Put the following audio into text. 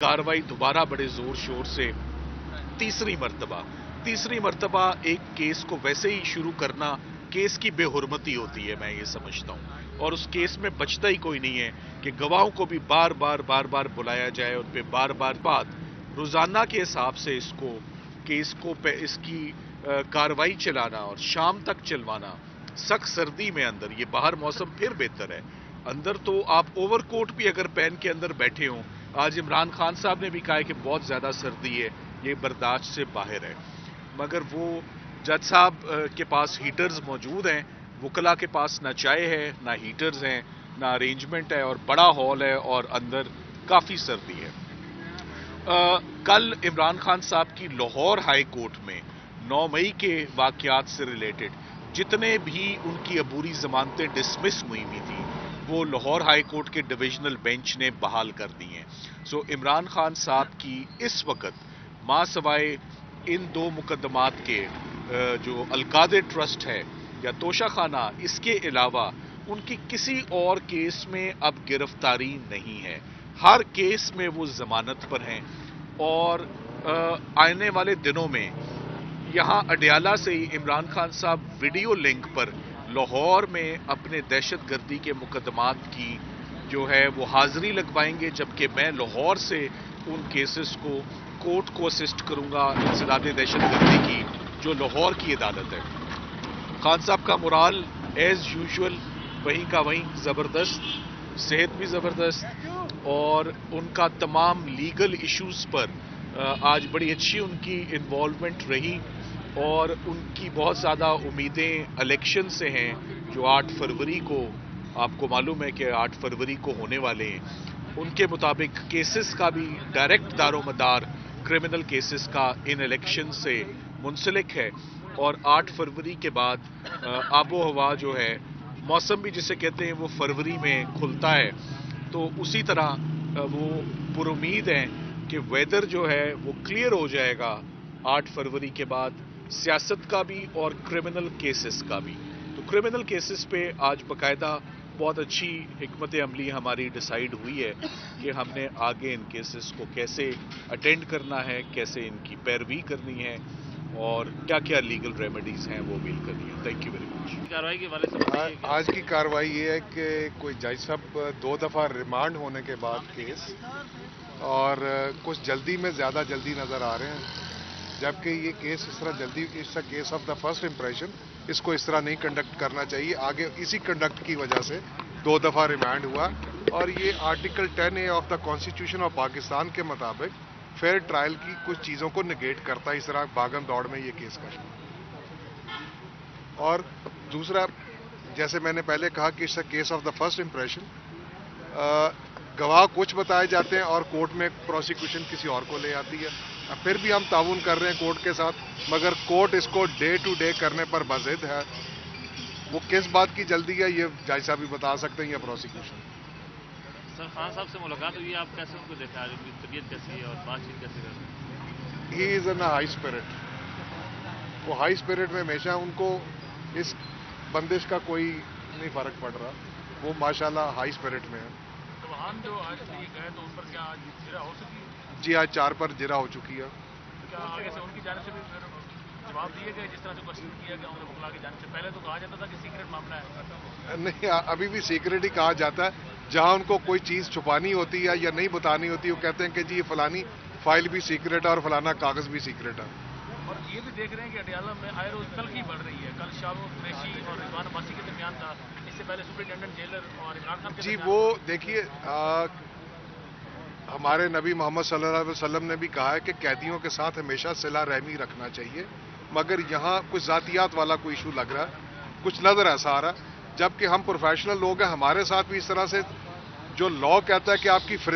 कार्रवाई दोबारा बड़े जोर शोर से तीसरी मर्तबा एक केस को वैसे ही शुरू करना केस की बेहुरमती होती है, मैं ये समझता हूं। और उस केस में बचता ही कोई नहीं है कि गवाहों को भी बार बार बुलाया जाए, उन पे बार बात रोजाना के हिसाब से इसकी कार्रवाई चलाना और शाम तक चलवाना सख्त सर्दी में अंदर। ये बाहर मौसम फिर बेहतर है, अंदर तो आप ओवरकोट भी अगर पहन के अंदर बैठे हों। आज इमरान खान साहब ने भी कहा है कि बहुत ज्यादा सर्दी है, ये बर्दाश्त से बाहर है। मगर वो जज साहब के पास हीटर्स मौजूद हैं, वकला के पास ना चाय है ना हीटर्स हैं ना अरेंजमेंट है, और बड़ा हॉल है और अंदर काफी सर्दी है। कल इमरान खान साहब की लाहौर हाई कोर्ट में 9 मई के वाकयात से रिलेटेड जितने भी उनकी अबूरी जमानतें डिसमिस हुई थी, वो लाहौर हाई कोर्ट के डिविजनल बेंच ने बहाल कर दी हैं। सो इमरान खान साहब की इस वक्त मां सवाए इन 2 मुकदमात के जो अलकादे ट्रस्ट है या तोशाखाना, इसके अलावा उनकी किसी और केस में अब गिरफ्तारी नहीं है। हर केस में वो जमानत पर हैं और आने वाले दिनों में यहां अडयाला से ही इमरान खान साहब वीडियो लिंक पर लाहौर में अपने दहशतगर्दी के मुकदमात की जो है वो हाजिरी लगवाएंगे, जबकि मैं लाहौर से उन केसेस को कोर्ट को असिस्ट करूंगा इंसदाद दहशतगर्दी की, जो लाहौर की अदालत है। खान साहब का मोराल एज यूजुअल वहीं का वहीं जबरदस्त, सेहत भी जबरदस्त, और उनका तमाम लीगल इश्यूज पर आज बड़ी अच्छी उनकी इन्वॉल्वमेंट रही। और उनकी बहुत ज़्यादा उम्मीदें इलेक्शन से हैं जो 8 फरवरी को, आपको मालूम है कि 8 फरवरी को होने वाले हैं। उनके मुताबिक केसेस का भी डायरेक्ट दारोमदार क्रिमिनल केसेस का इन इलेक्शन से मुंसलिक है, और 8 फरवरी के बाद आबो हवा जो है, मौसम भी जिसे कहते हैं वो फरवरी में खुलता है, तो उसी तरह वो पुरुमीद हैं कि वेदर जो है वो क्लियर हो जाएगा 8 फरवरी के बाद, सियासत का भी और क्रिमिनल केसेस का भी। तो क्रिमिनल केसेस पे आज बकायदा बहुत अच्छी हिकमत अमली हमारी डिसाइड हुई है कि हमने आगे इन केसेस को कैसे अटेंड करना है, कैसे इनकी पैरवी करनी है और क्या क्या लीगल रेमेडीज हैं वो डील करनी है। Thank you very much. कार्रवाई के वाले से आज की कार्रवाई ये है कि कोई जज साहब 2 दफ़ा रिमांड होने के बाद केस, और कुछ जल्दी में ज़्यादा जल्दी नज़र आ रहे हैं, जबकि ये केस इस तरह जल्दी, it's a case of the first impression, इसको इस तरह नहीं कंडक्ट करना चाहिए। आगे इसी कंडक्ट की वजह से 2 दफ़ा रिमांड हुआ, और ये article 10A of the constitution of Pakistan के मुताबिक फेयर ट्रायल की कुछ चीज़ों को निगेट करता है, इस तरह भागम दौड़ में ये केस का। और दूसरा, जैसे मैंने पहले कहा कि it's a case of the first impression, गवाह कुछ बताए जाते हैं और कोर्ट में प्रोसिक्यूशन किसी और को ले आती है। फिर भी हम ताउन कर रहे हैं कोर्ट के साथ, मगर कोर्ट इसको डे टू डे करने पर बज़िद है। वो किस बात की जल्दी है ये जज साहब भी बता सकते हैं, या प्रोसिक्यूशन। सर, खान साहब से मुलाकात हुई, आप कैसे उनको देखा, उनकी तबीयत कैसी है और बातचीत कैसे कर रहे हैं? He is in high spirit. वो हाई स्पिरिट में हमेशा, उनको इस बंदिश का कोई नहीं फर्क पड़ रहा, वो माशाल्लाह हाई स्पिरिट में है। तो हम जो आज लिए गए तो उन पर क्या आज जिरा हो सकी? जी, आज 4 पर जिरा हो चुकी है। क्या आगे से उनकी जानिब से भी फिर जवाब दिए गए, जिस तरह से क्वेश्चन किया गया उन्हें वकला की जानिब से? पहले तो कहा जाता था कि सीक्रेट मामला है। नहीं, अभी भी सीक्रेट ही कहा जाता है। जहां उनको कोई चीज़ छुपानी होती है या नहीं बतानी होती, वो कहते हैं कि जी ये फलानी फाइल भी सीक्रेट है और फलाना कागज़ भी सीक्रेट है। और ये भी देख रहे हैं कि अडयाला में आए रोज तलखी बढ़ रही है। कल शाहरुख कुरैशी और रिजवान अब्बासी के दरमियान था, इससे पहले सुपरिटेंडेंट जेलर और इमरान खान के जी, वो देखिए, हमारे नबी मोहम्मद सल्लल्लाहु अलैहि वसल्लम ने भी कहा है कि कैदियों के साथ हमेशा सिला रहमी रखना चाहिए, मगर यहाँ कुछ ज़ातियात वाला कोई इशू लग रहा है, कुछ नज़र ऐसा आ रहा है। जबकि हम प्रोफेशनल लोग हैं, हमारे साथ भी इस तरह से जो लॉ कहता है कि आपकी